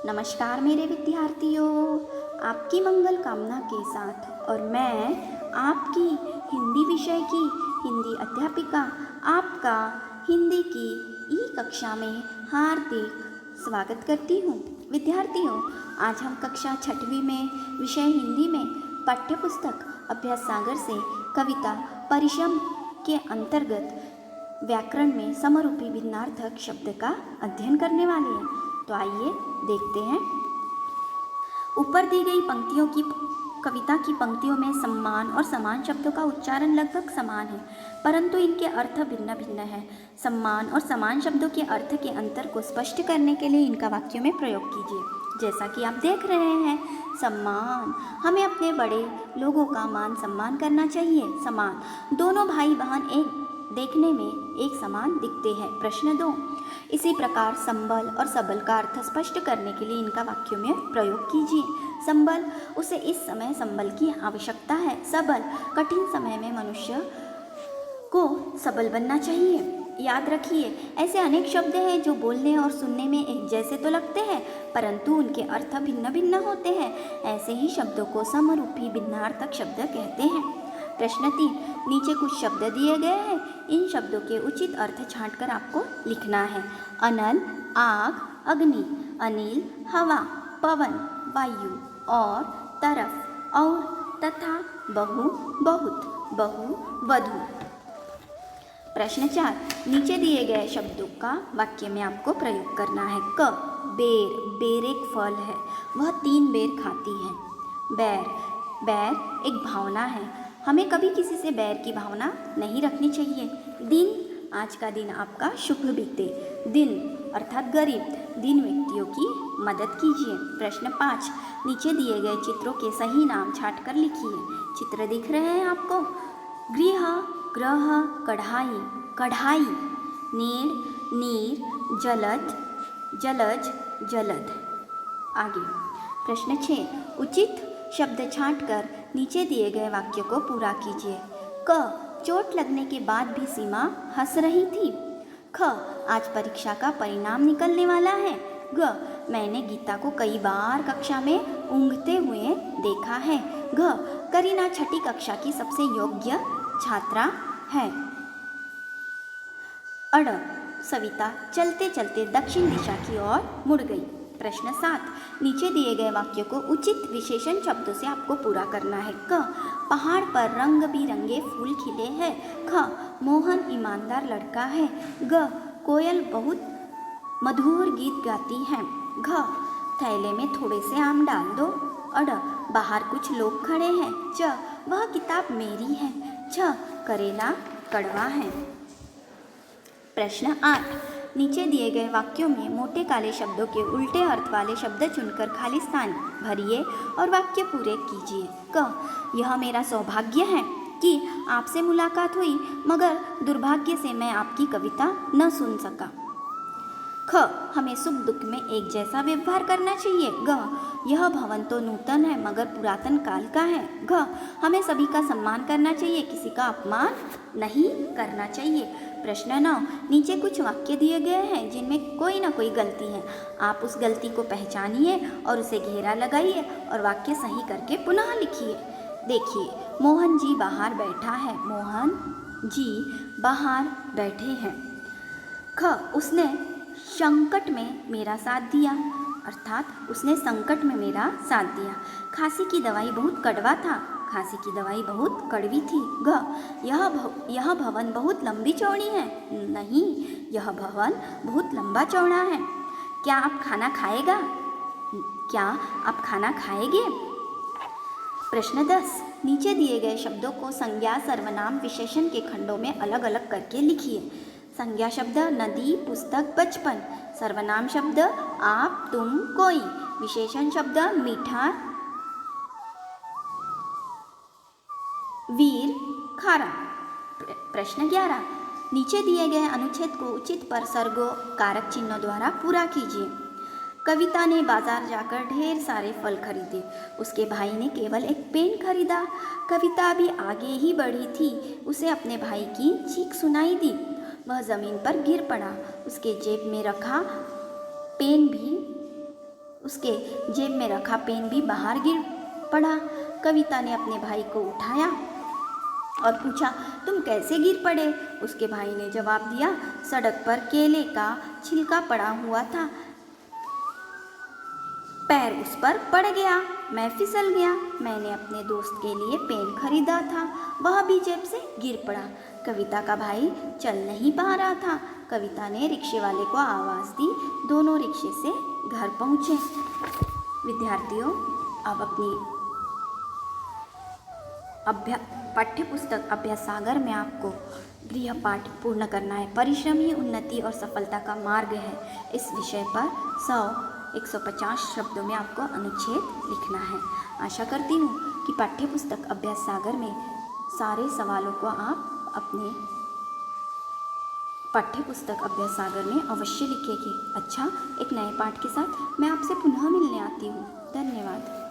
नमस्कार मेरे विद्यार्थियों, आपकी मंगल कामना के साथ और मैं आपकी हिंदी विषय की हिंदी अध्यापिका आपका हिंदी की ई कक्षा में हार्दिक स्वागत करती हूँ। विद्यार्थियों, आज हम कक्षा 6वीं में विषय हिंदी में पाठ्यपुस्तक अभ्यास सागर से कविता परिश्रम के अंतर्गत व्याकरण में समरूपी भिन्नार्थक शब्द का अध्ययन करने वाले हैं। तो आइए देखते हैं। ऊपर दी गई पंक्तियों की कविता की पंक्तियों में सम्मान और समान शब्दों का उच्चारण लगभग समान है, परंतु इनके अर्थ भिन्न भिन्न हैं। सम्मान और समान शब्दों के अर्थ के अंतर को स्पष्ट करने के लिए इनका वाक्यों में प्रयोग कीजिए। जैसा कि आप देख रहे हैं, सम्मान, हमें अपने बड़े लोगों का मान सम्मान करना चाहिए। समान, दोनों भाई बहन एक देखने में एक समान दिखते हैं। प्रश्न 2, इसी प्रकार संबल और सबल का अर्थ स्पष्ट करने के लिए इनका वाक्यों में प्रयोग कीजिए। संबल, उसे इस समय संबल की आवश्यकता है। सबल, कठिन समय में मनुष्य को सबल बनना चाहिए। याद रखिए, ऐसे अनेक शब्द हैं जो बोलने और सुनने में एक जैसे तो लगते हैं, परंतु उनके अर्थ भिन्न भिन्न होते हैं। ऐसे ही शब्दों को समरूपी भिन्नार्थक शब्द कहते हैं। प्रश्न 3, नीचे कुछ शब्द दिए गए हैं, इन शब्दों के उचित अर्थ छांटकर आपको लिखना है। अनल, आग, अग्नि, अनिल, हवा, पवन, वायु, और, तरफ, और, तथा, बहु, बहुत, बहु, वधु। प्रश्न 4, नीचे दिए गए शब्दों का वाक्य में आपको प्रयोग करना है। क, बेर, बेर एक फल है, वह 3 बेर खाती है। बैर, बैर एक भावना है, हमें कभी किसी से बैर की भावना नहीं रखनी चाहिए। दिन, आज का दिन आपका शुभ बीते। दिन अर्थात गरीब, दिन व्यक्तियों की मदद कीजिए। प्रश्न 5, नीचे दिए गए चित्रों के सही नाम छांटकर लिखिए। चित्र दिख रहे हैं आपको। गृह, ग्रह, कढ़ाई, कढ़ाई, नीर, नीर, जलद, जलज, जलद। आगे प्रश्न 6, उचित शब्द छांटकर नीचे दिए गए वाक्य को पूरा कीजिए। क, चोट लगने के बाद भी सीमा हंस रही थी। ख, आज परीक्षा का परिणाम निकलने वाला है। ग, मैंने गीता को कई बार कक्षा में ऊँघते हुए देखा है। घ, करीना 6ठी कक्षा की सबसे योग्य छात्रा है। अड़, सविता चलते चलते दक्षिण दिशा की ओर मुड़ गई। प्रश्न 7, नीचे दिए गए वाक्यों को उचित विशेषण शब्दों से आपको पूरा करना है। क, पहाड़ पर रंग बिरंगे फूल खिले हैं। ख, मोहन ईमानदार लड़का है। ग, कोयल बहुत मधुर गीत गाती है। घ, थैले में थोड़े से आम डाल दो। अड़, बाहर कुछ लोग खड़े हैं। च, वह किताब मेरी है। छ, करेला कड़वा है। प्रश्न 8, नीचे दिए गए वाक्यों में मोटे काले शब्दों के उल्टे अर्थ वाले शब्द चुनकर खाली स्थान भरिए और वाक्य पूरे कीजिए। क, यह मेरा सौभाग्य है कि आपसे मुलाकात हुई, मगर दुर्भाग्य से मैं आपकी कविता न सुन सका। ख, हमें सुख दुख में एक जैसा व्यवहार करना चाहिए। ग, यह भवन तो नूतन है मगर पुरातन काल का है। घ, हमें सभी का सम्मान करना चाहिए, किसी का अपमान नहीं करना चाहिए। प्रश्न 9, नीचे कुछ वाक्य दिए गए हैं जिनमें कोई ना कोई गलती है। आप उस गलती को पहचानिए और उसे घेरा लगाइए और वाक्य सही करके पुनः लिखिए। देखिए, मोहन जी बाहर बैठा है। मोहन जी बाहर बैठे हैं। ख, उसने संकट में मेरा साथ दिया, अर्थात उसने संकट में मेरा साथ दिया। खांसी की दवाई बहुत कड़वा था, खांसी की दवाई बहुत कड़वी थी। घ, यह भवन बहुत लंबी चौड़ी है। नहीं, यह भवन बहुत लंबा चौड़ा है। क्या आप खाना खाएगा? क्या आप खाना खाएंगे? प्रश्न 10, नीचे दिए गए शब्दों को संज्ञा, सर्वनाम, विशेषण के खंडों में अलग अलग करके लिखिए। संज्ञा शब्द नदी, पुस्तक, बचपन। सर्वनाम शब्द आप, तुम, कोई। विशेषण शब्द मीठा, वीर, खारा। प्रश्न 11, नीचे दिए गए अनुच्छेद को उचित पर सर्गो कारक चिन्हों द्वारा पूरा कीजिए। कविता ने बाजार जाकर ढेर सारे फल खरीदे, उसके भाई ने केवल एक पेन खरीदा। कविता भी आगे ही बढ़ी थी, उसे अपने भाई की चीख सुनाई दी। वह जमीन पर गिर पड़ा, उसके जेब में रखा पेन भी उसके जेब में रखा पेन भी बाहर गिर पड़ा। कविता ने अपने भाई को उठाया और पूछा, तुम कैसे गिर पड़े? उसके भाई ने जवाब दिया, सड़क पर केले का छिलका पड़ा हुआ था, पैर उस पर पड़ गया, मैं फिसल गया। मैंने अपने दोस्त के लिए पेन खरीदा था, वह भी जेब से गिर पड़ा। कविता का भाई चल नहीं पा रहा था। कविता ने रिक्शे वाले को आवाज़ दी। दोनों रिक्शे से घर पहुँचे। विद्यार्थियों, अब अपनी पाठ्यपुस्तक अभ्यास सागर में आपको गृह पाठ पूर्ण करना है। परिश्रम ही उन्नति और सफलता का मार्ग है। इस विषय पर 150 शब्दों में आपको अनुच्छेद लिखना है। आशा करती हूँ कि पाठ्यपुस्तक अभ्यास सागर में सारे सवालों को आप अपने पाठ्यपुस्तक अभ्यास सागर में अवश्य लिखेंगे। अच्छा, एक नए पाठ के साथ मैं आपसे पुनः मिलने आती हूँ। धन्यवाद।